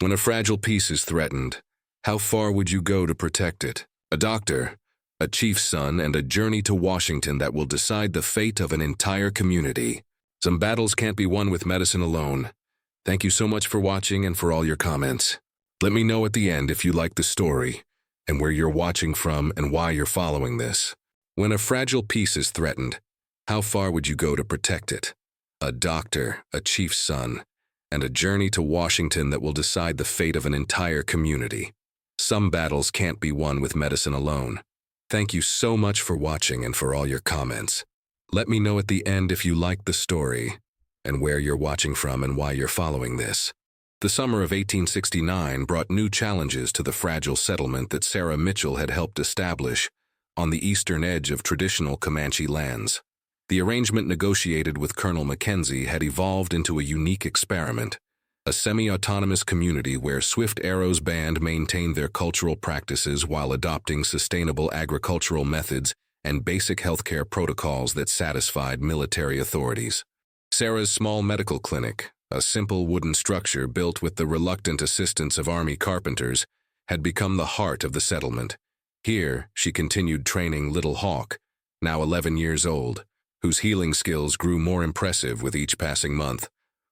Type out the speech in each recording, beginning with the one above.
When a fragile peace is threatened, how far would you go to protect it? A doctor, a chief's son, and a journey to Washington that will decide the fate of an entire community. Some battles can't be won with medicine alone. Thank you so much for watching and for all your comments. Let me know at the end if you like the story, and where you're watching from and why you're following this. When a fragile peace is threatened, how far would you go to protect it? A doctor, a chief's son, and a journey to Washington that will decide the fate of an entire community. Some battles can't be won with medicine alone. Thank you so much for watching and for all your comments. Let me know at the end if you like the story, and where you're watching from and why you're following this. The summer of 1869 brought new challenges to the fragile settlement that Sarah Mitchell had helped establish on the eastern edge of traditional Comanche lands. The arrangement negotiated with Colonel Mackenzie had evolved into a unique experiment, a semi-autonomous community where Swift Arrow's band maintained their cultural practices while adopting sustainable agricultural methods and basic healthcare protocols that satisfied military authorities. Sarah's small medical clinic, a simple wooden structure built with the reluctant assistance of army carpenters, had become the heart of the settlement. Here, she continued training Little Hawk, now 11 years old, whose healing skills grew more impressive with each passing month.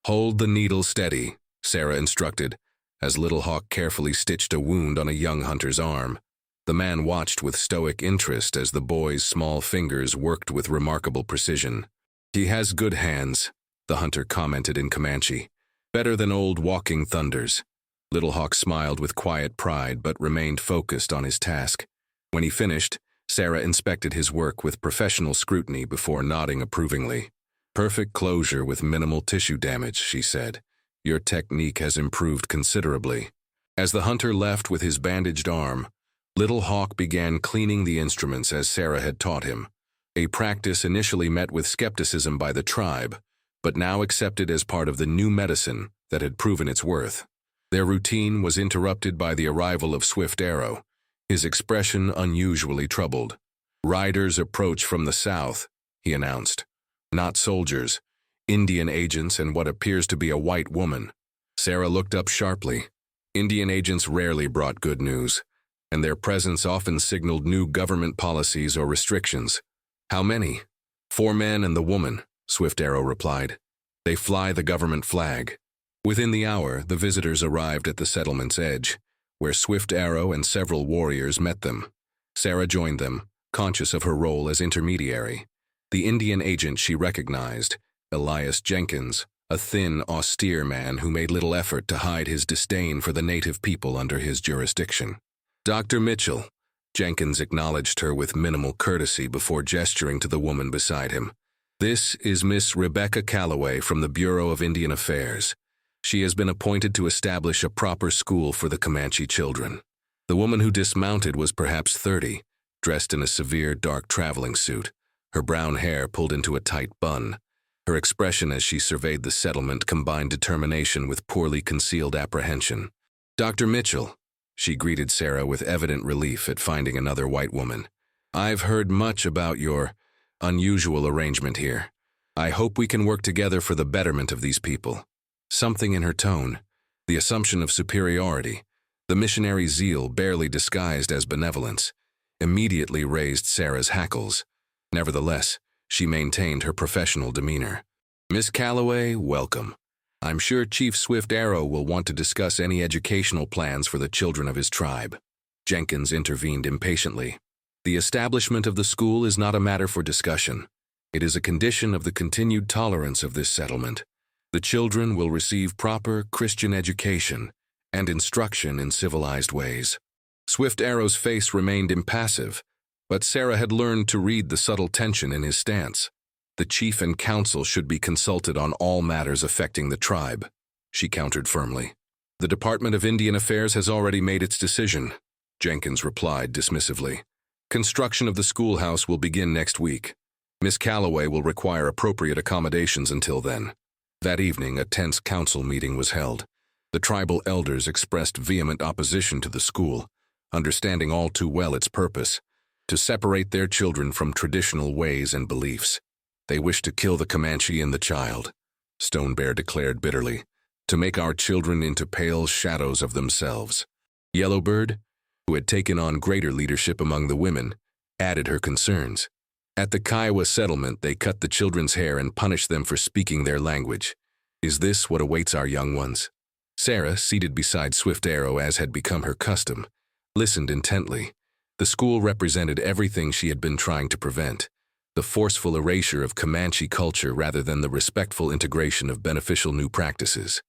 "Hold the needle steady," Sarah instructed, as Little Hawk carefully stitched a wound on a young hunter's arm. The man watched with stoic interest as the boy's small fingers worked with remarkable precision. "He has good hands," the hunter commented in Comanche. "Better than old walking thunders." Little Hawk smiled with quiet pride but remained focused on his task. When he finished, Sarah inspected his work with professional scrutiny before nodding approvingly. "Perfect closure with minimal tissue damage," she said. "Your technique has improved considerably." As the hunter left with his bandaged arm, Little Hawk began cleaning the instruments as Sarah had taught him, a practice initially met with skepticism by the tribe, but now accepted as part of the new medicine that had proven its worth. Their routine was interrupted by the arrival of Swift Arrow, his expression unusually troubled. "Riders approach from the south," he announced. "Not soldiers, Indian agents and what appears to be a white woman." Sarah looked up sharply. Indian agents rarely brought good news, and their presence often signaled new government policies or restrictions. "How many?" "4 men and the woman," Swift Arrow replied. "They fly the government flag." Within the hour, the visitors arrived at the settlement's edge, where Swift Arrow and several warriors met them. Sarah joined them, conscious of her role as intermediary. The Indian agent she recognized, Elias Jenkins, a thin, austere man who made little effort to hide his disdain for the native people under his jurisdiction. "Dr. Mitchell," Jenkins acknowledged her with minimal courtesy before gesturing to the woman beside him. "This is Miss Rebecca Calloway from the Bureau of Indian Affairs. She has been appointed to establish a proper school for the Comanche children." The woman who dismounted was perhaps 30, dressed in a severe dark traveling suit, her brown hair pulled into a tight bun. Her expression as she surveyed the settlement combined determination with poorly concealed apprehension. "Dr. Mitchell," she greeted Sarah with evident relief at finding another white woman. "I've heard much about your unusual arrangement here. I hope we can work together for the betterment of these people." Something in her tone, the assumption of superiority, the missionary zeal barely disguised as benevolence, immediately raised Sarah's hackles. Nevertheless, she maintained her professional demeanor. "Miss Calloway, welcome. I'm sure Chief Swift Arrow will want to discuss any educational plans for the children of his tribe." Jenkins intervened impatiently. "The establishment of the school is not a matter for discussion. It is a condition of the continued tolerance of this settlement. The children will receive proper Christian education and instruction in civilized ways." Swift Arrow's face remained impassive, but Sarah had learned to read the subtle tension in his stance. "The chief and council should be consulted on all matters affecting the tribe," she countered firmly. "The Department of Indian Affairs has already made its decision," Jenkins replied dismissively. "Construction of the schoolhouse will begin next week. Miss Calloway will require appropriate accommodations until then." That evening, a tense council meeting was held. The tribal elders expressed vehement opposition to the school, understanding all too well its purpose, to separate their children from traditional ways and beliefs. "They wish to kill the Comanche and the child," Stone Bear declared bitterly. to make our children into pale shadows of themselves. Yellowbird, who had taken on greater leadership among the women, added her concerns. At the Kiowa settlement, they cut the children's hair and punished them for speaking their language. Is this what awaits our young ones? Sarah, seated beside Swift Arrow as had become her custom, listened intently. The school represented everything she had been trying to prevent, the forceful erasure of Comanche culture rather than the respectful integration of beneficial new practices.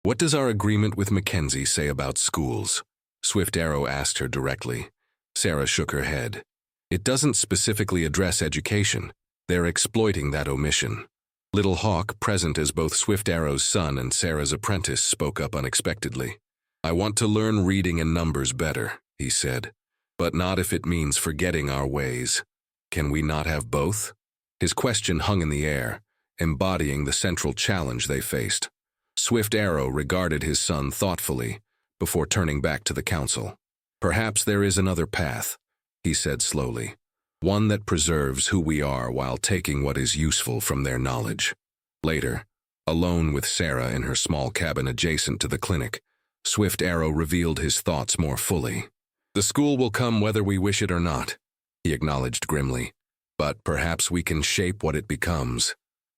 What does our agreement with Mackenzie say about schools? Swift Arrow asked her directly. Sarah shook her head. It doesn't specifically address education. They're exploiting that omission. Little Hawk, present as both Swift Arrow's son and Sarah's apprentice, spoke up unexpectedly. I want to learn reading and numbers better, he said, but not if it means forgetting our ways. Can we not have both? His question hung in the air, embodying the central challenge they faced. Swift Arrow regarded his son thoughtfully before turning back to the council. Perhaps there is another path, he said slowly, one that preserves who we are while taking what is useful from their knowledge. Later, alone with Sarah in her small cabin adjacent to the clinic, Swift Arrow revealed his thoughts more fully. The school will come whether we wish it or not, he acknowledged grimly, but perhaps we can shape what it becomes.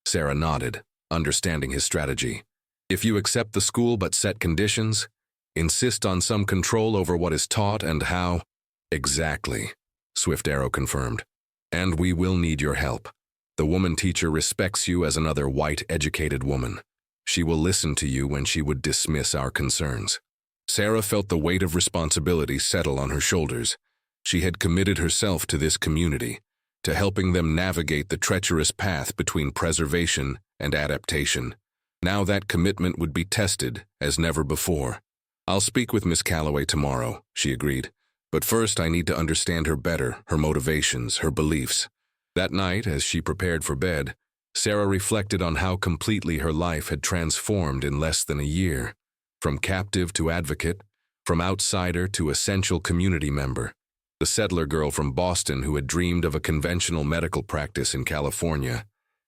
Sarah nodded, understanding his strategy. If you accept the school but set conditions, insist on some control over what is taught and how. Exactly, Swift Arrow confirmed. And we will need your help. The woman teacher respects you as another white, educated woman. She will listen to you when she would dismiss our concerns. Sarah felt the weight of responsibility settle on her shoulders. She had committed herself to this community, to helping them navigate the treacherous path between preservation and adaptation. Now that commitment would be tested as never before. I'll speak with Miss Calloway tomorrow, she agreed. But first I need to understand her better, her motivations, her beliefs. That night, as she prepared for bed, Sarah reflected on how completely her life had transformed in less than a year. From captive to advocate, from outsider to essential community member. The settler girl from Boston who had dreamed of a conventional medical practice in California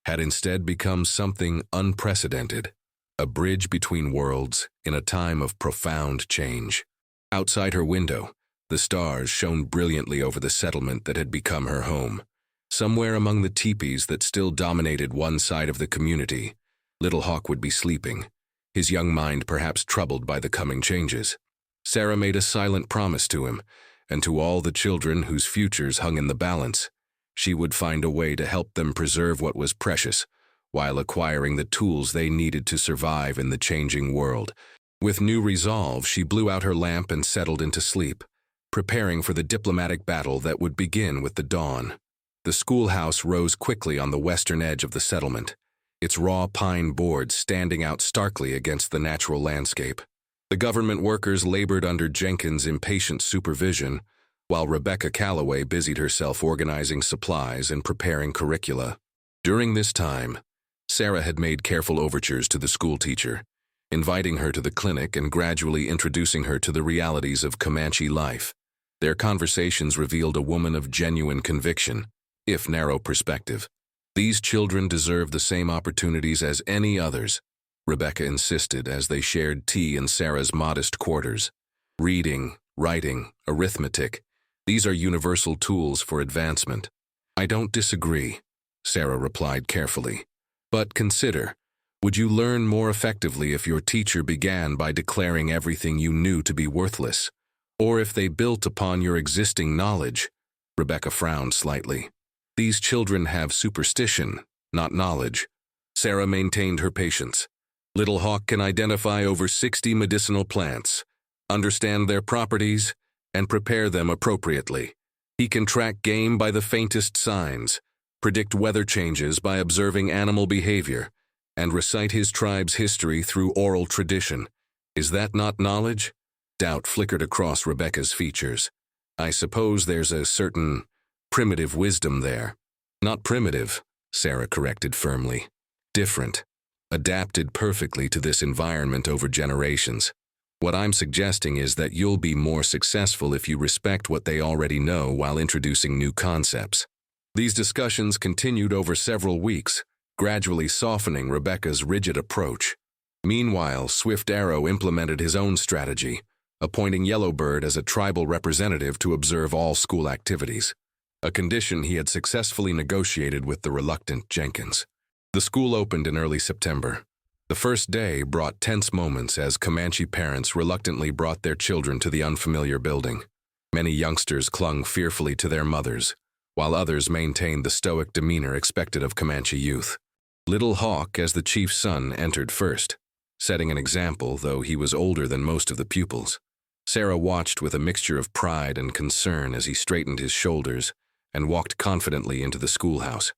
had instead become something unprecedented, a bridge between worlds in a time of profound change. Outside her window, the stars shone brilliantly over the settlement that had become her home. Somewhere among the teepees that still dominated one side of the community, Little Hawk would be sleeping, his young mind perhaps troubled by the coming changes. Sarah made a silent promise to him, and to all the children whose futures hung in the balance. She would find a way to help them preserve what was precious, while acquiring the tools they needed to survive in the changing world. With new resolve, she blew out her lamp and settled into sleep, preparing for the diplomatic battle that would begin with the dawn. The schoolhouse rose quickly on the western edge of the settlement, its raw pine boards standing out starkly against the natural landscape. The government workers labored under Jenkins' impatient supervision, while Rebecca Calloway busied herself organizing supplies and preparing curricula. During this time, Sarah had made careful overtures to the schoolteacher, inviting her to the clinic and gradually introducing her to the realities of Comanche life. Their conversations revealed a woman of genuine conviction, if narrow perspective. These children deserve the same opportunities as any others, Rebecca insisted as they shared tea in Sarah's modest quarters. Reading, writing, arithmetic, these are universal tools for advancement. I don't disagree, Sarah replied carefully. But consider, would you learn more effectively if your teacher began by declaring everything you knew to be worthless? Or if they built upon your existing knowledge? Rebecca frowned slightly. These children have superstition, not knowledge. Sarah maintained her patience. Little Hawk can identify over 60 medicinal plants, understand their properties, and prepare them appropriately. He can track game by the faintest signs, predict weather changes by observing animal behavior, and recite his tribe's history through oral tradition. Is that not knowledge? Doubt flickered across Rebecca's features. I suppose there's a certain primitive wisdom there. Not primitive, Sarah corrected firmly. Different. Adapted perfectly to this environment over generations. What I'm suggesting is that you'll be more successful if you respect what they already know while introducing new concepts. These discussions continued over several weeks, gradually softening Rebecca's rigid approach. Meanwhile, Swift Arrow implemented his own strategy, appointing Yellowbird as a tribal representative to observe all school activities, a condition he had successfully negotiated with the reluctant Jenkins. The school opened in early September. The first day brought tense moments as Comanche parents reluctantly brought their children to the unfamiliar building. Many youngsters clung fearfully to their mothers, while others maintained the stoic demeanor expected of Comanche youth. Little Hawk, as the chief's son, entered first, setting an example, though he was older than most of the pupils. Sarah watched with a mixture of pride and concern as he straightened his shoulders and walked confidently into the schoolhouse.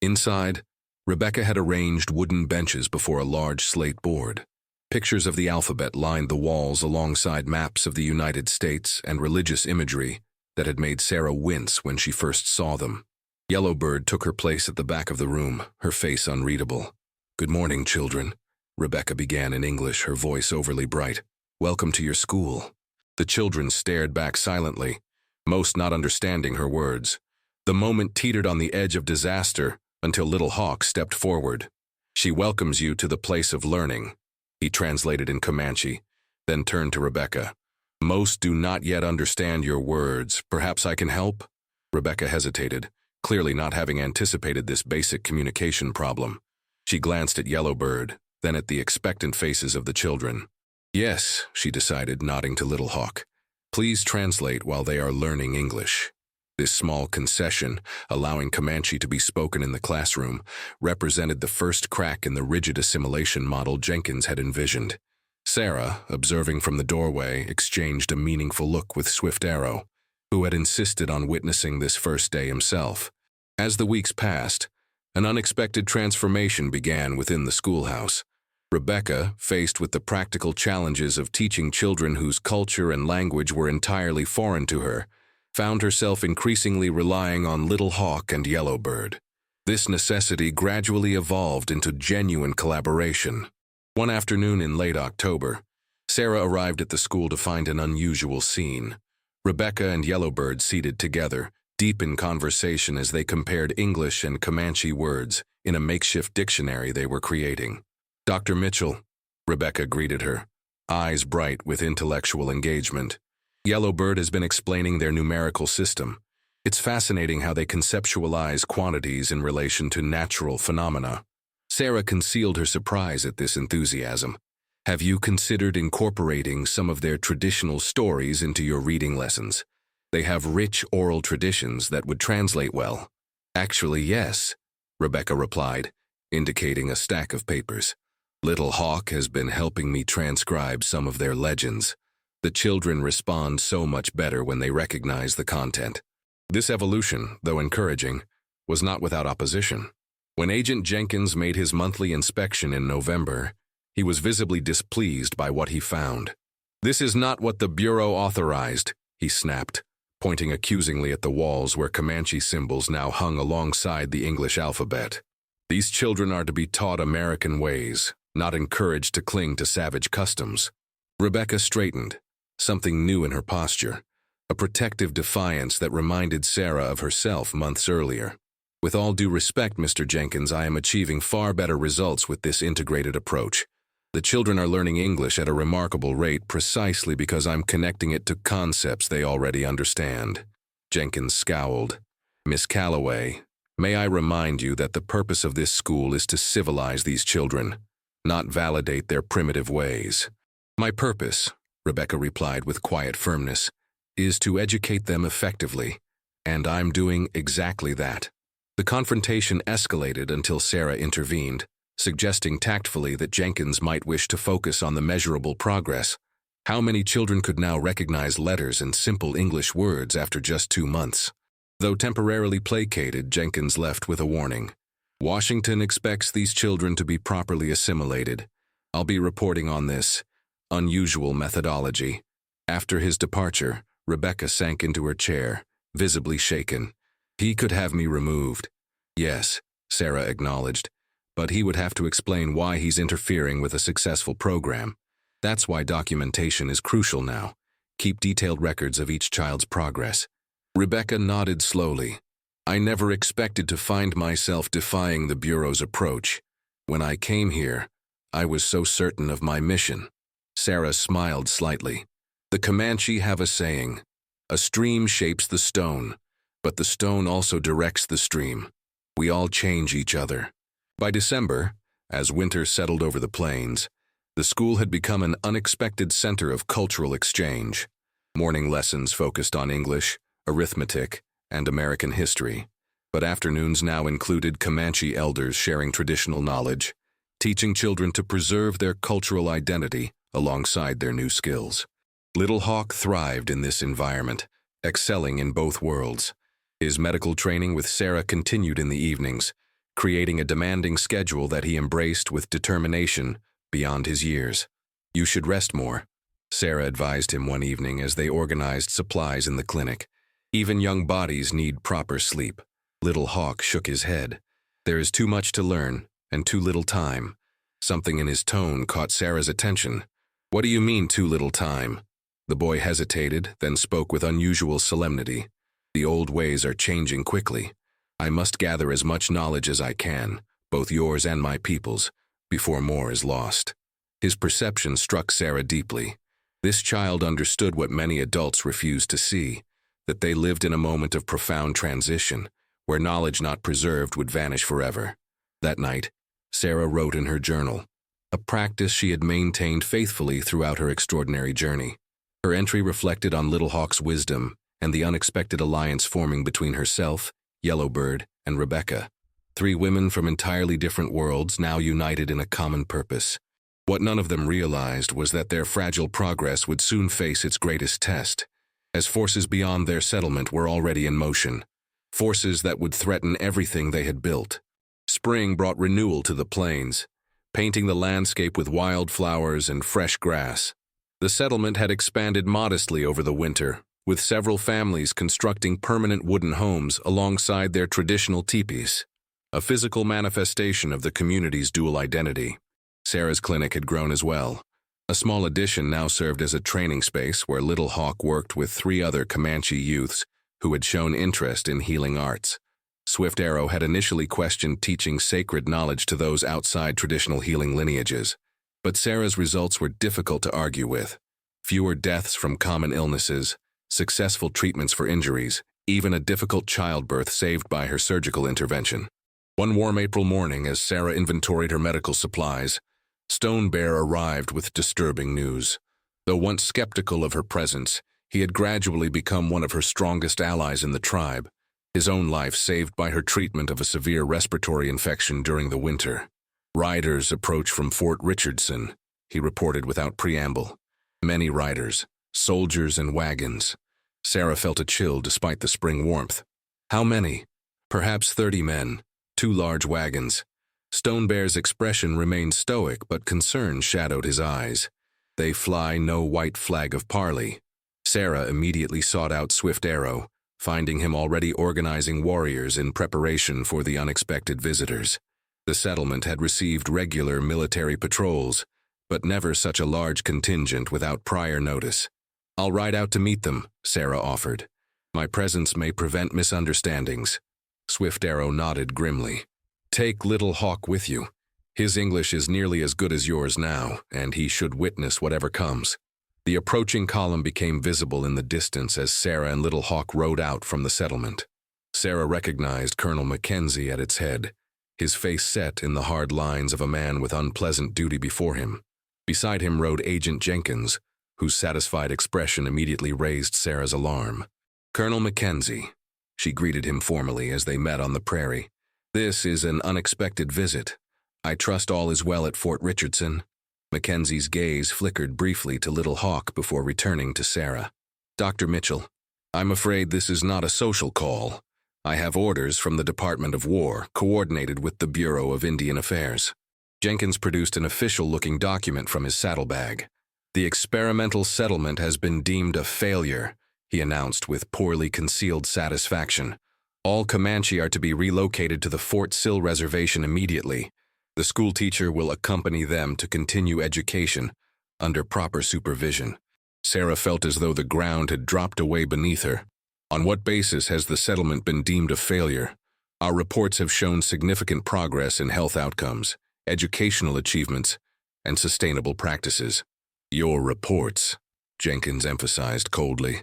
Inside, Rebecca had arranged wooden benches before a large slate board. Pictures of the alphabet lined the walls alongside maps of the United States and religious imagery that had made Sarah wince when she first saw them. Yellowbird took her place at the back of the room, her face unreadable. "Good morning, children," Rebecca began in English, her voice overly bright. "Welcome to your school." The children stared back silently, most not understanding her words. The moment teetered on the edge of disaster until Little Hawk stepped forward. "She welcomes you to the place of learning," he translated in Comanche, then turned to Rebecca. "Most do not yet understand your words. Perhaps I can help?" Rebecca hesitated, clearly not having anticipated this basic communication problem. She glanced at Yellowbird, then at the expectant faces of the children. "Yes," she decided, nodding to Little Hawk. "Please translate while they are learning English." This small concession, allowing Comanche to be spoken in the classroom, represented the first crack in the rigid assimilation model Jenkins had envisioned. Sarah, observing from the doorway, exchanged a meaningful look with Swift Arrow, who had insisted on witnessing this first day himself. As the weeks passed, an unexpected transformation began within the schoolhouse. Rebecca, faced with the practical challenges of teaching children whose culture and language were entirely foreign to her, found herself increasingly relying on Little Hawk and Yellowbird. This necessity gradually evolved into genuine collaboration. One afternoon in late October, Sarah arrived at the school to find an unusual scene. Rebecca and Yellowbird seated together, deep in conversation as they compared English and Comanche words in a makeshift dictionary they were creating. "Dr. Mitchell," Rebecca greeted her, eyes bright with intellectual engagement. "Yellowbird has been explaining their numerical system. It's fascinating how they conceptualize quantities in relation to natural phenomena." Sarah concealed her surprise at this enthusiasm. "Have you considered incorporating some of their traditional stories into your reading lessons? They have rich oral traditions that would translate well." "Actually, yes," Rebecca replied, indicating a stack of papers. "Little Hawk has been helping me transcribe some of their legends. The children respond so much better when they recognize the content." This evolution, though encouraging, was not without opposition. When Agent Jenkins made his monthly inspection in November, he was visibly displeased by what he found. "This is not what the Bureau authorized," he snapped, pointing accusingly at the walls where Comanche symbols now hung alongside the English alphabet. "These children are to be taught American ways, not encouraged to cling to savage customs." Rebecca straightened, something new in her posture, a protective defiance that reminded Sarah of herself months earlier. "With all due respect, Mr. Jenkins, I am achieving far better results with this integrated approach. The children are learning English at a remarkable rate precisely because I'm connecting it to concepts they already understand." Jenkins scowled. "Miss Calloway, may I remind you that the purpose of this school is to civilize these children, not validate their primitive ways." "My purpose," Rebecca replied with quiet firmness, "is to educate them effectively, and I'm doing exactly that." The confrontation escalated until Sarah intervened, suggesting tactfully that Jenkins might wish to focus on the measurable progress. How many children could now recognize letters and simple English words after just 2 months? Though temporarily placated, Jenkins left with a warning. "Washington expects these children to be properly assimilated. I'll be reporting on this unusual methodology." After his departure, Rebecca sank into her chair, visibly shaken. "He could have me removed." "Yes," Sarah acknowledged, "but he would have to explain why he's interfering with a successful program. That's why documentation is crucial now. Keep detailed records of each child's progress." Rebecca nodded slowly. "I never expected to find myself defying the Bureau's approach. When I came here, I was so certain of my mission. Sarah smiled slightly. The Comanche have a saying, "A stream shapes the stone, but the stone also directs the stream." We all change each other. By December, as winter settled over the plains, the school had become an unexpected center of cultural exchange. Morning lessons focused on English, arithmetic, and American history, but afternoons now included Comanche elders sharing traditional knowledge, teaching children to preserve their cultural identity alongside their new skills. Little Hawk thrived in this environment, excelling in both worlds. His medical training with Sarah continued in the evenings, creating a demanding schedule that he embraced with determination beyond his years. "You should rest more," Sarah advised him one evening as they organized supplies in the clinic. "Even young bodies need proper sleep." Little Hawk shook his head. "There is too much to learn, and too little time." Something in his tone caught Sarah's attention. "What do you mean, too little time?" The boy hesitated, then spoke with unusual solemnity. "The old ways are changing quickly. I must gather as much knowledge as I can, both yours and my people's, before more is lost." His perception struck Sarah deeply. This child understood what many adults refused to see, that they lived in a moment of profound transition, where knowledge not preserved would vanish forever. That night, Sarah wrote in her journal, a practice she had maintained faithfully throughout her extraordinary journey. Her entry reflected on Little Hawk's wisdom and the unexpected alliance forming between herself, Yellowbird, and Rebecca, 3 women from entirely different worlds now united in a common purpose. What none of them realized was that their fragile progress would soon face its greatest test, as forces beyond their settlement were already in motion, forces that would threaten everything they had built. Spring brought renewal to the plains, painting the landscape with wild flowers and fresh grass. The settlement had expanded modestly over the winter, with several families constructing permanent wooden homes alongside their traditional teepees, a physical manifestation of the community's dual identity. Sarah's clinic had grown as well. A small addition now served as a training space where Little Hawk worked with 3 other Comanche youths who had shown interest in healing arts. Swift Arrow had initially questioned teaching sacred knowledge to those outside traditional healing lineages, but Sarah's results were difficult to argue with. Fewer deaths from common illnesses, successful treatments for injuries, even a difficult childbirth saved by her surgical intervention. One warm April morning, as Sarah inventoried her medical supplies, Stone Bear arrived with disturbing news. Though once skeptical of her presence, he had gradually become one of her strongest allies in the tribe, his own life saved by her treatment of a severe respiratory infection during the winter. "Riders approach from Fort Richardson," he reported without preamble. "Many riders, soldiers and wagons." Sarah felt a chill despite the spring warmth. "How many?" "Perhaps 30 men, 2 large wagons." Stone Bear's expression remained stoic, but concern shadowed his eyes. "They fly no white flag of parley." Sarah immediately sought out Swift Arrow, finding him already organizing warriors in preparation for the unexpected visitors. The settlement had received regular military patrols, but never such a large contingent without prior notice. "I'll ride out to meet them," Sarah offered. "My presence may prevent misunderstandings." Swift Arrow nodded grimly. "Take Little Hawk with you. His English is nearly as good as yours now, and he should witness whatever comes." The approaching column became visible in the distance as Sarah and Little Hawk rode out from the settlement. Sarah recognized Colonel Mackenzie at its head, his face set in the hard lines of a man with unpleasant duty before him. Beside him rode Agent Jenkins, whose satisfied expression immediately raised Sarah's alarm. "Colonel Mackenzie," she greeted him formally as they met on the prairie. "This is an unexpected visit. I trust all is well at Fort Richardson." Mackenzie's gaze flickered briefly to Little Hawk before returning to Sarah. "Dr. Mitchell, I'm afraid this is not a social call. I have orders from the Department of War, coordinated with the Bureau of Indian Affairs." Jenkins produced an official-looking document from his saddlebag. "The experimental settlement has been deemed a failure," he announced with poorly concealed satisfaction. "All Comanche are to be relocated to the Fort Sill Reservation immediately. The school teacher will accompany them to continue education under proper supervision." Sarah felt as though the ground had dropped away beneath her. "On what basis has the settlement been deemed a failure?" "Our reports have shown significant progress in health outcomes, educational achievements, and sustainable practices. Your reports, Jenkins emphasized coldly,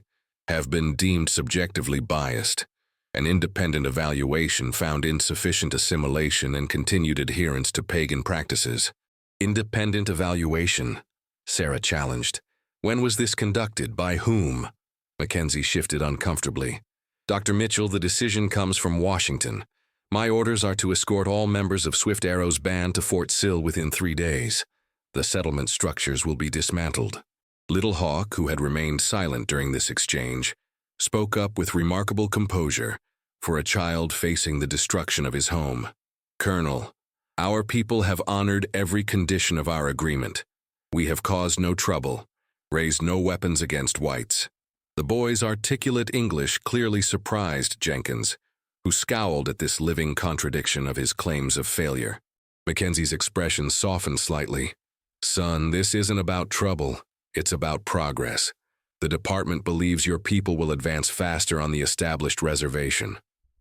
have been deemed subjectively biased. An independent evaluation found insufficient assimilation and continued adherence to pagan practices. Independent evaluation? Sarah challenged. When was this conducted? By whom? Mackenzie shifted uncomfortably. Dr. Mitchell, the decision comes from Washington. My orders are to escort all members of Swift Arrow's band to Fort Sill within 3 days. The settlement structures will be dismantled. Little Hawk, who had remained silent during this exchange, spoke up with remarkable composure for a child facing the destruction of his home. Colonel, our people have honored every condition of our agreement. We have caused no trouble, raised no weapons against whites. The boy's articulate English clearly surprised Jenkins, who scowled at this living contradiction of his claims of failure. Mackenzie's expression softened slightly. Son, this isn't about trouble. It's about progress. The department believes your people will advance faster on the established reservation.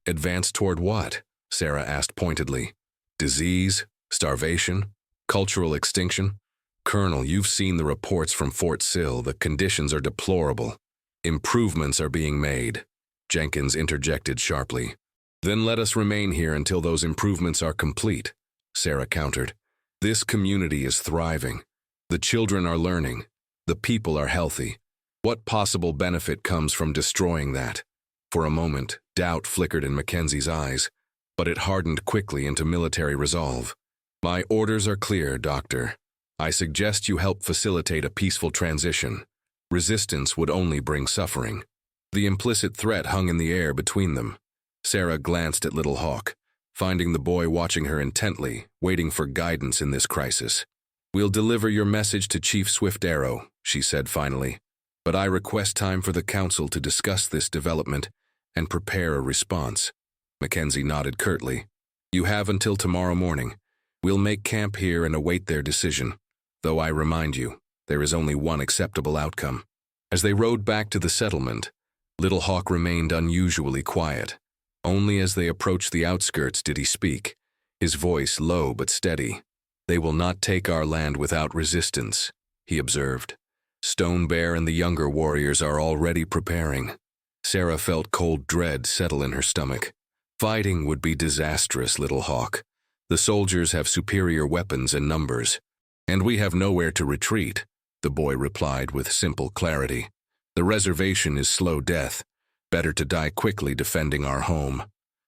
Advance toward what? Sarah asked pointedly. Disease? Starvation? Cultural extinction? Colonel, you've seen the reports from Fort Sill. The conditions are deplorable. Improvements are being made. Jenkins interjected sharply. Then let us remain here until those improvements are complete, Sarah countered. This community is thriving. The children are learning. The people are healthy. What possible benefit comes from destroying that? For a moment, doubt flickered in Mackenzie's eyes, but it hardened quickly into military resolve. My orders are clear, Doctor. I suggest you help facilitate a peaceful transition. Resistance would only bring suffering. The implicit threat hung in the air between them. Sarah glanced at Little Hawk, finding the boy watching her intently, waiting for guidance in this crisis. We'll deliver your message to Chief Swift Arrow, she said finally, but I request time for the council to discuss this development and prepare a response. Mackenzie nodded curtly. You have until tomorrow morning. We'll make camp here and await their decision, though I remind you, there is only one acceptable outcome. As they rode back to the settlement, Little Hawk remained unusually quiet. Only as they approached the outskirts did he speak, his voice low but steady. They will not take our land without resistance, he observed. Stone Bear and the younger warriors are already preparing. Sarah felt cold dread settle in her stomach. Fighting would be disastrous, Little Hawk. The soldiers have superior weapons and numbers. And we have nowhere to retreat, the boy replied with simple clarity. The reservation is slow death. Better to die quickly defending our home.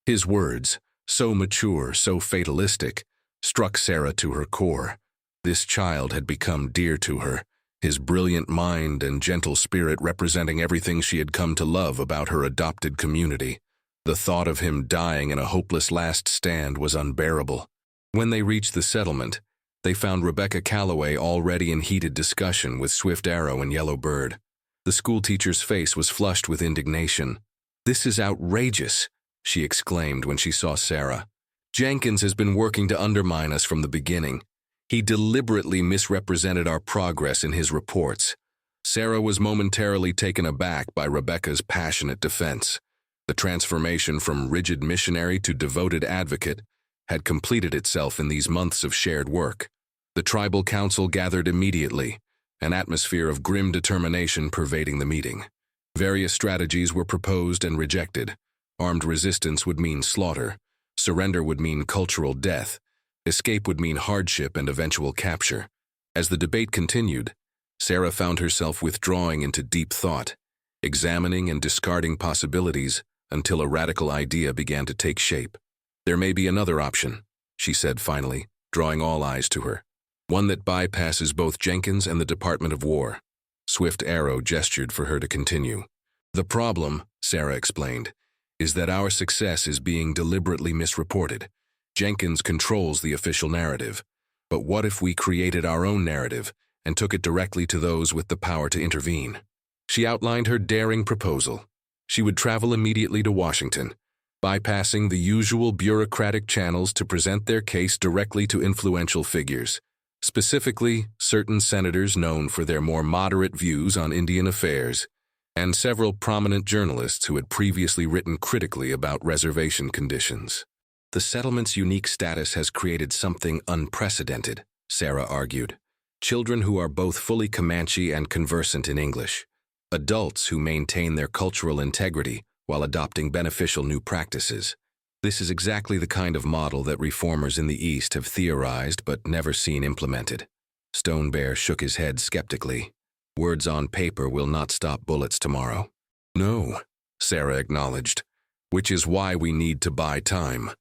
His words, so mature, so fatalistic, struck Sarah to her core. This child had become dear to her, his brilliant mind and gentle spirit representing everything she had come to love about her adopted community. The thought of him dying in a hopeless last stand was unbearable. When they reached the settlement, they found Rebecca Calloway already in heated discussion with Swift Arrow and Yellow Bird. The schoolteacher's face was flushed with indignation. This is outrageous, she exclaimed when she saw Sarah. Jenkins has been working to undermine us from the beginning. He deliberately misrepresented our progress in his reports. Sarah was momentarily taken aback by Rebecca's passionate defense. The transformation from rigid missionary to devoted advocate had completed itself in these months of shared work. The tribal council gathered immediately, an atmosphere of grim determination pervading the meeting. Various strategies were proposed and rejected. Armed resistance would mean slaughter. Surrender would mean cultural death. Escape would mean hardship and eventual capture. As the debate continued, Sarah found herself withdrawing into deep thought, examining and discarding possibilities until a radical idea began to take shape. There may be another option, she said finally, drawing all eyes to her. One that bypasses both Jenkins and the Department of War. Swift Arrow gestured for her to continue. The problem, Sarah explained, is that our success is being deliberately misreported. Jenkins controls the official narrative. But what if we created our own narrative and took it directly to those with the power to intervene? She outlined her daring proposal. She would travel immediately to Washington, bypassing the usual bureaucratic channels to present their case directly to influential figures. Specifically, certain senators known for their more moderate views on Indian affairs, and several prominent journalists who had previously written critically about reservation conditions. The settlement's unique status has created something unprecedented, Sarah argued. children who are both fully Comanche and conversant in English, adults who maintain their cultural integrity while adopting beneficial new practices. This is exactly the kind of model that reformers in the East have theorized but never seen implemented. Stone Bear shook his head skeptically. Words on paper will not stop bullets tomorrow. No, Sarah acknowledged, which is why we need to buy time.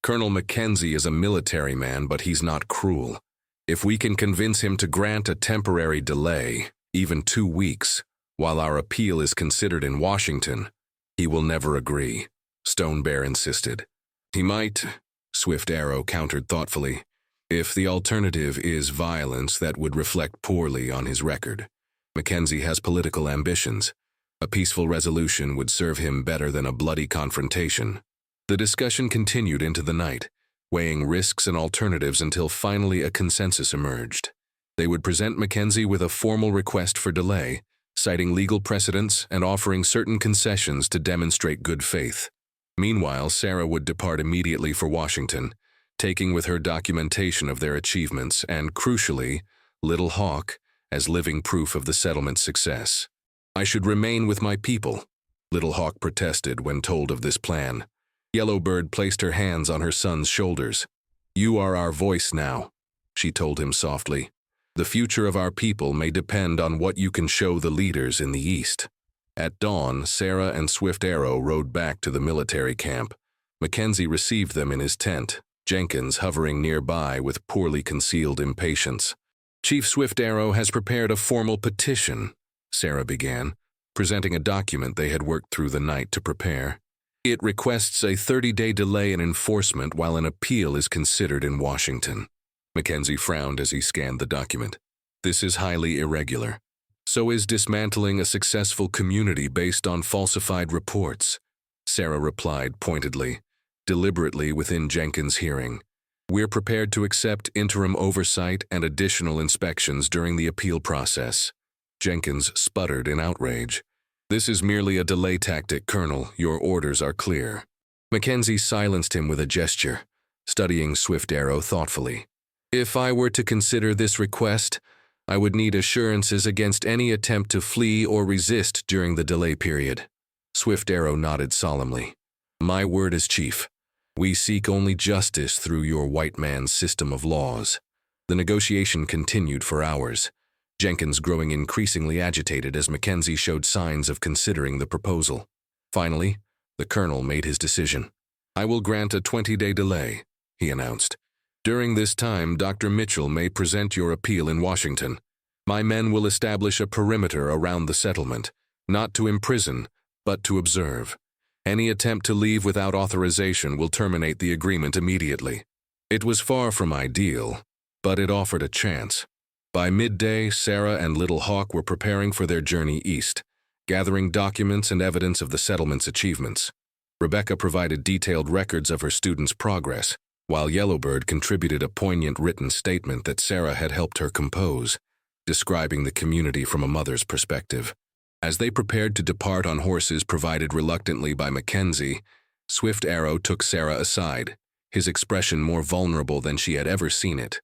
Colonel Mackenzie is a military man, but he's not cruel. If we can convince him to grant a temporary delay, even 2 weeks, while our appeal is considered in Washington, he will never agree, Stone Bear insisted. He might, Swift Arrow countered thoughtfully, if the alternative is violence that would reflect poorly on his record. Mackenzie has political ambitions. A peaceful resolution would serve him better than a bloody confrontation. The discussion continued into the night, weighing risks and alternatives until finally a consensus emerged. They would present Mackenzie with a formal request for delay, citing legal precedents and offering certain concessions to demonstrate good faith. Meanwhile, Sarah would depart immediately for Washington, taking with her documentation of their achievements and, crucially, Little Hawk as living proof of the settlement's success. I should remain with my people, Little Hawk protested when told of this plan. Yellowbird placed her hands on her son's shoulders. You are our voice now, she told him softly. The future of our people may depend on what you can show the leaders in the East. At dawn, Sarah and Swift Arrow rode back to the military camp. Mackenzie received them in his tent, Jenkins hovering nearby with poorly concealed impatience. Chief Swift Arrow has prepared a formal petition, Sarah began, presenting a document they had worked through the night to prepare. It requests a 30-day delay in enforcement while an appeal is considered in Washington. Mackenzie frowned as he scanned the document. This is highly irregular. So is dismantling a successful community based on falsified reports, Sarah replied pointedly, deliberately within Jenkins' hearing. We're prepared to accept interim oversight and additional inspections during the appeal process. Jenkins sputtered in outrage. This is merely a delay tactic, Colonel. Your orders are clear. Mackenzie silenced him with a gesture, studying Swift Arrow thoughtfully. If I were to consider this request, I would need assurances against any attempt to flee or resist during the delay period. Swift Arrow nodded solemnly. My word as chief. We seek only justice through your white man's system of laws. The negotiation continued for hours, Jenkins growing increasingly agitated as Mackenzie showed signs of considering the proposal. Finally, the colonel made his decision. I will grant a 20-day delay, he announced. During this time, Dr. Mitchell may present your appeal in Washington. My men will establish a perimeter around the settlement, not to imprison, but to observe. Any attempt to leave without authorization will terminate the agreement immediately. It was far from ideal, but it offered a chance. By midday, Sarah and Little Hawk were preparing for their journey east, gathering documents and evidence of the settlement's achievements. Rebecca provided detailed records of her students' progress, while Yellowbird contributed a poignant written statement that Sarah had helped her compose, describing the community from a mother's perspective. As they prepared to depart on horses provided reluctantly by Mackenzie, Swift Arrow took Sarah aside, his expression more vulnerable than she had ever seen it.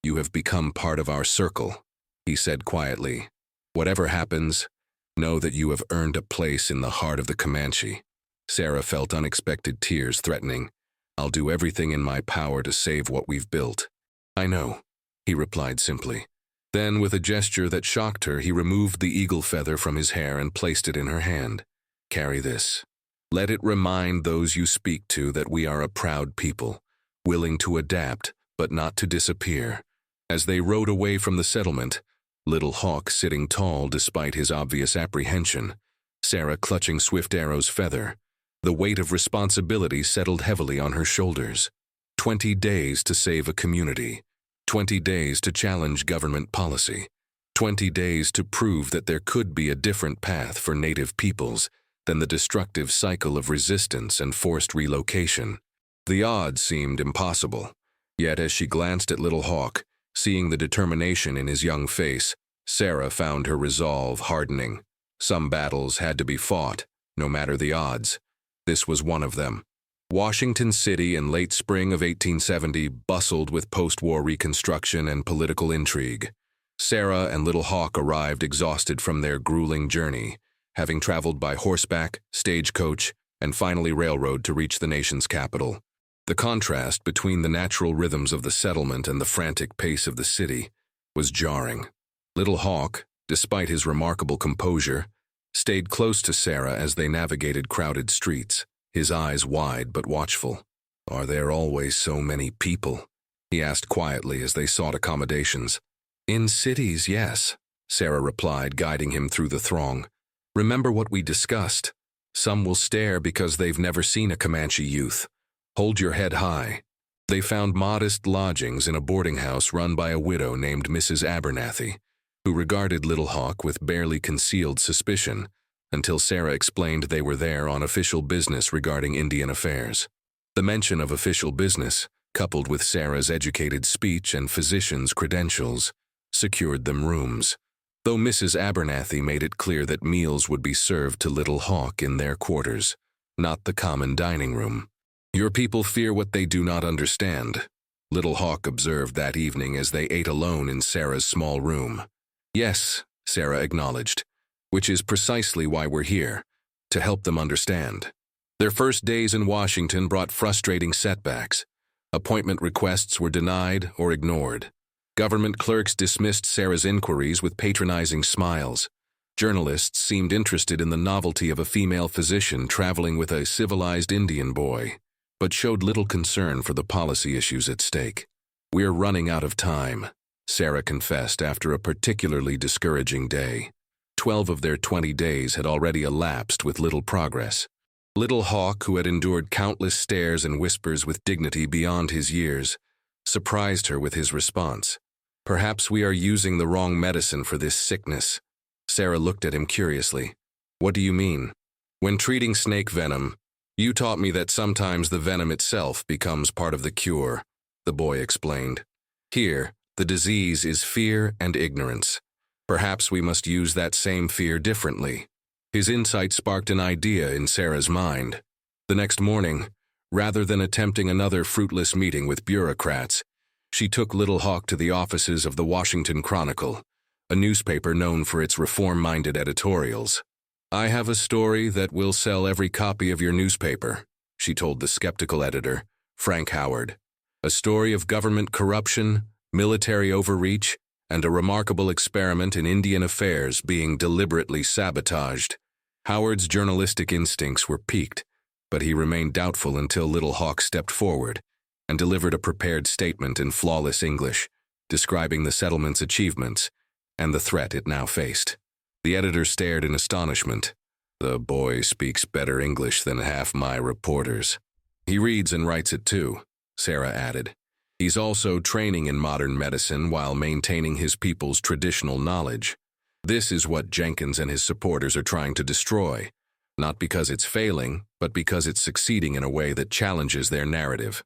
You have become part of our circle, he said quietly. Whatever happens, know that you have earned a place in the heart of the Comanche. Sarah felt unexpected tears threatening. I'll do everything in my power to save what we've built. I know, he replied simply. Then, with a gesture that shocked her, he removed the eagle feather from his hair and placed it in her hand. Carry this. Let it remind those you speak to that we are a proud people, willing to adapt, but not to disappear. As they rode away from the settlement, Little Hawk sitting tall despite his obvious apprehension, Sarah clutching Swift Arrow's feather, the weight of responsibility settled heavily on her shoulders. 20 days to save a community. 20 days to challenge government policy. 20 days to prove that there could be a different path for Native peoples than the destructive cycle of resistance and forced relocation. The odds seemed impossible. Yet as she glanced at Little Hawk, seeing the determination in his young face, Sarah found her resolve hardening. Some battles had to be fought, no matter the odds. This was one of them. Washington City in late spring of 1870 bustled with post-war reconstruction and political intrigue. Sarah and Little Hawk arrived exhausted from their grueling journey, having traveled by horseback, stagecoach, and finally railroad to reach the nation's capital. The contrast between the natural rhythms of the settlement and the frantic pace of the city was jarring. Little Hawk, despite his remarkable composure, stayed close to Sarah as they navigated crowded streets, his eyes wide but watchful. "Are there always so many people?" he asked quietly as they sought accommodations. "In cities, yes," Sarah replied, guiding him through the throng. "Remember what we discussed. Some will stare because they've never seen a Comanche youth. Hold your head high." They found modest lodgings in a boarding house run by a widow named Mrs. Abernathy, who regarded Little Hawk with barely concealed suspicion until Sarah explained they were there on official business regarding Indian affairs. The mention of official business, coupled with Sarah's educated speech and physician's credentials, secured them rooms, though Mrs. Abernathy made it clear that meals would be served to Little Hawk in their quarters, not the common dining room. "Your people fear what they do not understand," Little Hawk observed that evening as they ate alone in Sarah's small room. "Yes," Sarah acknowledged, "which is precisely why we're here, to help them understand." Their first days in Washington brought frustrating setbacks. Appointment requests were denied or ignored. Government clerks dismissed Sarah's inquiries with patronizing smiles. Journalists seemed interested in the novelty of a female physician traveling with a civilized Indian boy, but showed little concern for the policy issues at stake. "We're running out of time," Sarah confessed after a particularly discouraging day. 12 of their 20 days had already elapsed with little progress. Little Hawk, who had endured countless stares and whispers with dignity beyond his years, surprised her with his response. "Perhaps we are using the wrong medicine for this sickness." Sarah looked at him curiously. "What do you mean?" "When treating snake venom, you taught me that sometimes the venom itself becomes part of the cure," the boy explained. "Here, the disease is fear and ignorance. Perhaps we must use that same fear differently." His insight sparked an idea in Sarah's mind. The next morning, rather than attempting another fruitless meeting with bureaucrats, she took Little Hawk to the offices of the Washington Chronicle, a newspaper known for its reform-minded editorials. "I have a story that will sell every copy of your newspaper," she told the skeptical editor, Frank Howard. "A story of government corruption, military overreach, and a remarkable experiment in Indian affairs being deliberately sabotaged." Howard's journalistic instincts were piqued, but he remained doubtful until Little Hawk stepped forward and delivered a prepared statement in flawless English, describing the settlement's achievements and the threat it now faced. The editor stared in astonishment. "The boy speaks better English than half my reporters." "He reads and writes it too," Sarah added. "He's also training in modern medicine while maintaining his people's traditional knowledge. This is what Jenkins and his supporters are trying to destroy, not because it's failing, but because it's succeeding in a way that challenges their narrative."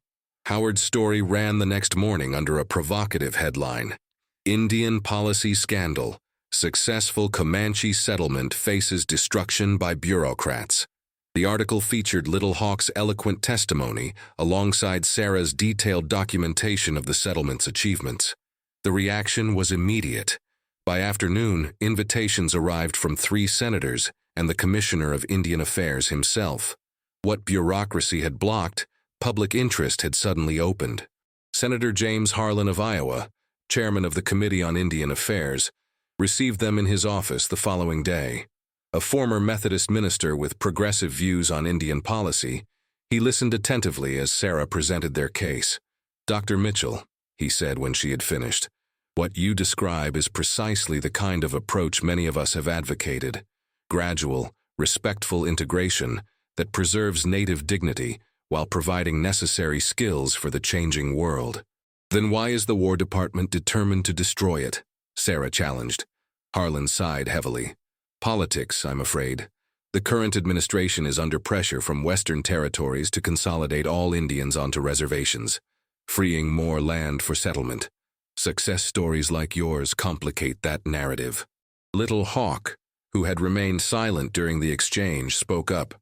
Howard's story ran the next morning under a provocative headline: "Indian Policy Scandal. Successful Comanche Settlement Faces Destruction by Bureaucrats." The article featured Little Hawk's eloquent testimony alongside Sarah's detailed documentation of the settlement's achievements. The reaction was immediate. By afternoon, invitations arrived from 3 senators and the Commissioner of Indian Affairs himself. What bureaucracy had blocked, public interest had suddenly opened. Senator James Harlan of Iowa, chairman of the Committee on Indian Affairs, received them in his office the following day. A former Methodist minister with progressive views on Indian policy, he listened attentively as Sarah presented their case. "Dr. Mitchell," he said when she had finished, "what you describe is precisely the kind of approach many of us have advocated. Gradual, respectful integration that preserves native dignity while providing necessary skills for the changing world." "Then why is the War Department determined to destroy it?" Sarah challenged. Harlan sighed heavily. "Politics, I'm afraid. The current administration is under pressure from Western territories to consolidate all Indians onto reservations, freeing more land for settlement. Success stories like yours complicate that narrative." Little Hawk, who had remained silent during the exchange, spoke up.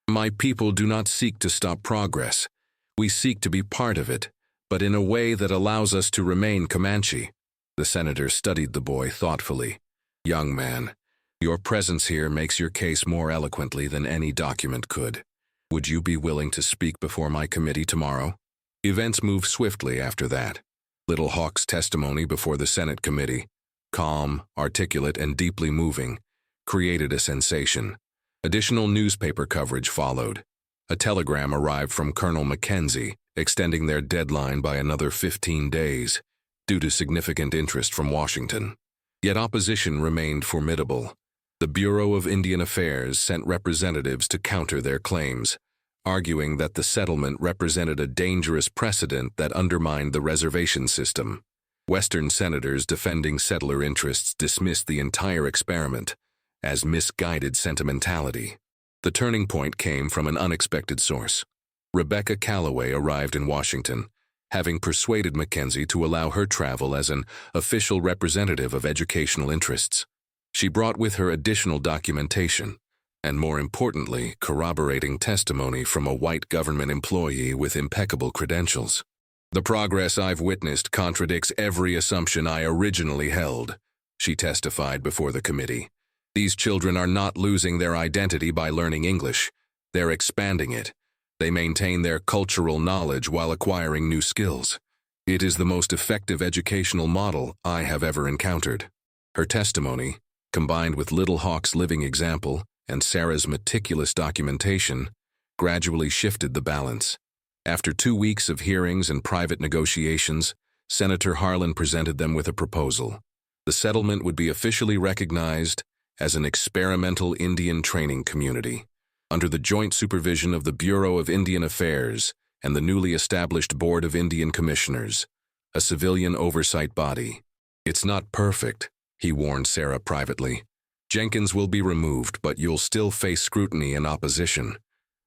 "My people do not seek to stop progress. We seek to be part of it, but in a way that allows us to remain Comanche." The senator studied the boy thoughtfully. Young man, your presence here makes your case more eloquently than any document could. Would you be willing to speak before my committee tomorrow? Events moved swiftly after that. Little Hawk's testimony before the Senate committee, calm, articulate, and deeply moving, created a sensation. Additional newspaper coverage followed. A telegram arrived from Colonel Mackenzie, extending their deadline by another 15 days, due to significant interest from Washington. Yet opposition remained formidable. The Bureau of Indian Affairs sent representatives to counter their claims, arguing that the settlement represented a dangerous precedent that undermined the reservation system. Western senators defending settler interests dismissed the entire experiment as misguided sentimentality. The turning point came from an unexpected source. Rebecca Calloway arrived in Washington, having persuaded Mackenzie to allow her travel as an official representative of educational interests. She brought with her additional documentation, and more importantly, corroborating testimony from a white government employee with impeccable credentials. The progress I've witnessed contradicts every assumption I originally held, she testified before the committee. These children are not losing their identity by learning English. They're expanding it. They maintain their cultural knowledge while acquiring new skills. It is the most effective educational model I have ever encountered. Her testimony, combined with Little Hawk's living example and Sarah's meticulous documentation, gradually shifted the balance. After 2 weeks of hearings and private negotiations, Senator Harlan presented them with a proposal. The settlement would be officially recognized as an experimental Indian training community, under the joint supervision of the Bureau of Indian Affairs and the newly established Board of Indian Commissioners, a civilian oversight body. It's not perfect, he warned Sarah privately. Jenkins will be removed, but you'll still face scrutiny and opposition.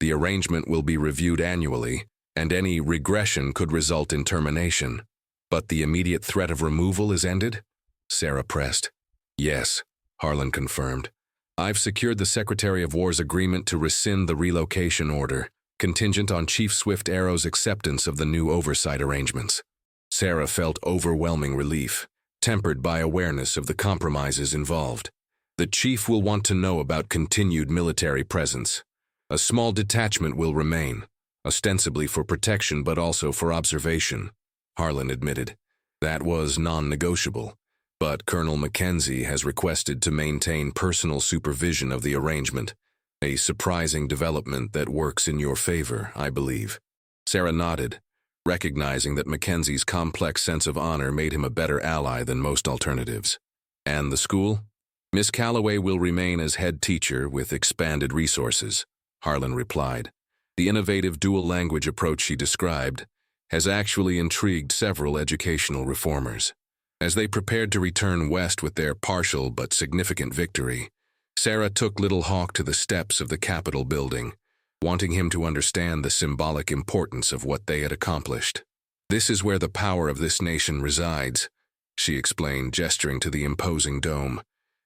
The arrangement will be reviewed annually, and any regression could result in termination. But the immediate threat of removal is ended? Sarah pressed. Yes, Harlan confirmed. I've secured the Secretary of War's agreement to rescind the relocation order, contingent on Chief Swift Arrow's acceptance of the new oversight arrangements. Sarah felt overwhelming relief, tempered by awareness of the compromises involved. The chief will want to know about continued military presence. A small detachment will remain, ostensibly for protection but also for observation, Harlan admitted. That was non-negotiable, but Colonel Mackenzie has requested to maintain personal supervision of the arrangement, a surprising development that works in your favor, I believe. Sarah nodded, recognizing that Mackenzie's complex sense of honor made him a better ally than most alternatives. And the school? Miss Calloway will remain as head teacher with expanded resources, Harlan replied. The innovative dual-language approach she described has actually intrigued several educational reformers. As they prepared to return west with their partial but significant victory, Sarah took Little Hawk to the steps of the Capitol building, wanting him to understand the symbolic importance of what they had accomplished. This is where the power of this nation resides, she explained, gesturing to the imposing dome.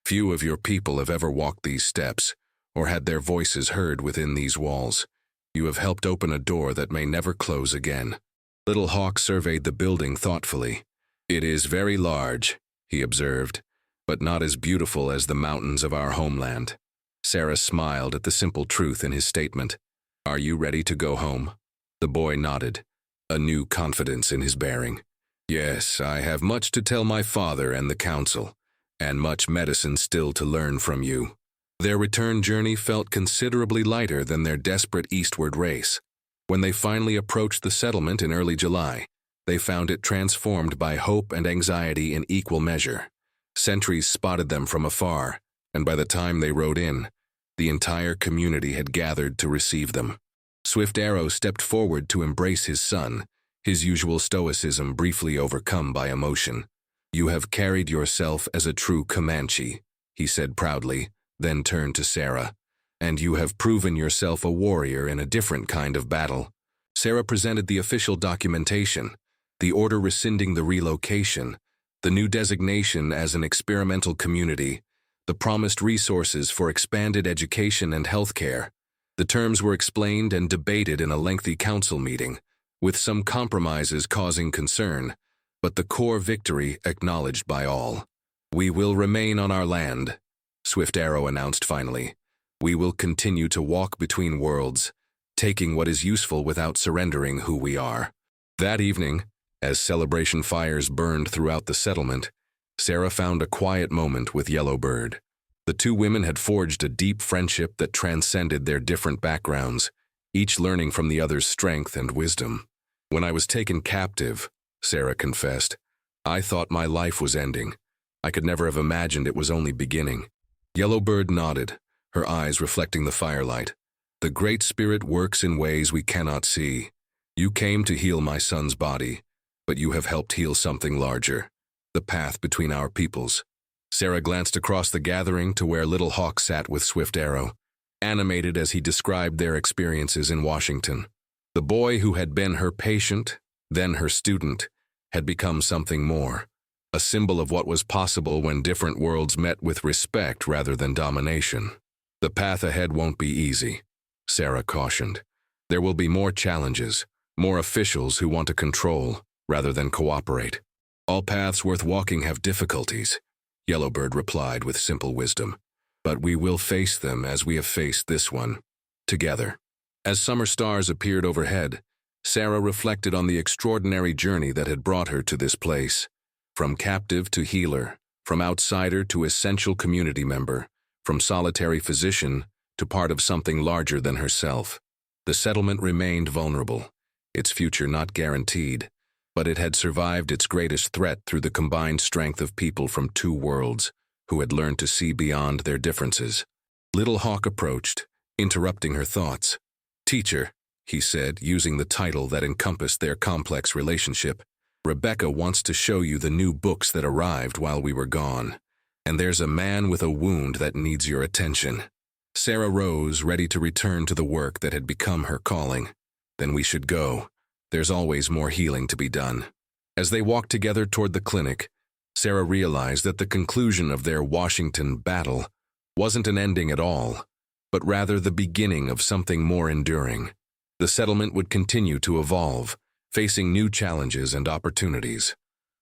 Few of your people have ever walked these steps or had their voices heard within these walls. You have helped open a door that may never close again. Little Hawk surveyed the building thoughtfully. It is very large, he observed, but not as beautiful as the mountains of our homeland. Sarah smiled at the simple truth in his statement. Are you ready to go home? The boy nodded, a new confidence in his bearing. Yes, I have much to tell my father and the council, and much medicine still to learn from you. Their return journey felt considerably lighter than their desperate eastward race. When they finally approached the settlement in early July, they found it transformed by hope and anxiety in equal measure. Sentries spotted them from afar, and by the time they rode in, the entire community had gathered to receive them. Swift Arrow stepped forward to embrace his son, his usual stoicism briefly overcome by emotion. You have carried yourself as a true Comanche, he said proudly, then turned to Sarah. And you have proven yourself a warrior in a different kind of battle. Sarah presented the official documentation, the order rescinding the relocation, the new designation as an experimental community, the promised resources for expanded education and healthcare. The terms were explained and debated in a lengthy council meeting, with some compromises causing concern, but the core victory acknowledged by all. "We will remain on our land," Swift Arrow announced finally. "We will continue to walk between worlds, taking what is useful without surrendering who we are." That evening, as celebration fires burned throughout the settlement, Sarah found a quiet moment with Yellowbird. The two women had forged a deep friendship that transcended their different backgrounds, each learning from the other's strength and wisdom. "When I was taken captive," Sarah confessed, "I thought my life was ending. I could never have imagined it was only beginning." Yellowbird nodded, her eyes reflecting the firelight. "The Great Spirit works in ways we cannot see. You came to heal my son's body, but you have helped heal something larger, the path between our peoples." Sarah glanced across the gathering to where Little Hawk sat with Swift Arrow, animated as he described their experiences in Washington. The boy who had been her patient, then her student, had become something more, a symbol of what was possible when different worlds met with respect rather than domination. "The path ahead won't be easy," Sarah cautioned. "There will be more challenges, more officials who want to control rather than cooperate. All paths worth walking have difficulties," Yellowbird replied with simple wisdom. "But we will face them as we have faced this one, together." As summer stars appeared overhead, Sarah reflected on the extraordinary journey that had brought her to this place. From captive to healer, from outsider to essential community member, from solitary physician to part of something larger than herself. The settlement remained vulnerable, its future not guaranteed, but it had survived its greatest threat through the combined strength of people from two worlds who had learned to see beyond their differences. Little Hawk approached, interrupting her thoughts. "Teacher," he said, using the title that encompassed their complex relationship, "Rebecca wants to show you the new books that arrived while we were gone. And there's a man with a wound that needs your attention." Sarah rose, ready to return to the work that had become her calling. "Then we should go. There's always more healing to be done." As they walked together toward the clinic, Sarah realized that the conclusion of their Washington battle wasn't an ending at all, but rather the beginning of something more enduring. The settlement would continue to evolve, facing new challenges and opportunities.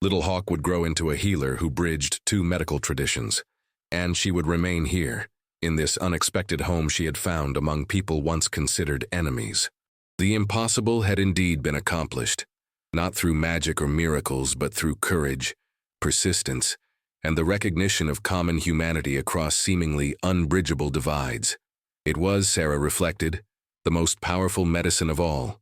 Little Hawk would grow into a healer who bridged two medical traditions, and she would remain here, in this unexpected home she had found among people once considered enemies. The impossible had indeed been accomplished, not through magic or miracles, but through courage, persistence, and the recognition of common humanity across seemingly unbridgeable divides. It was, Sarah reflected, the most powerful medicine of all,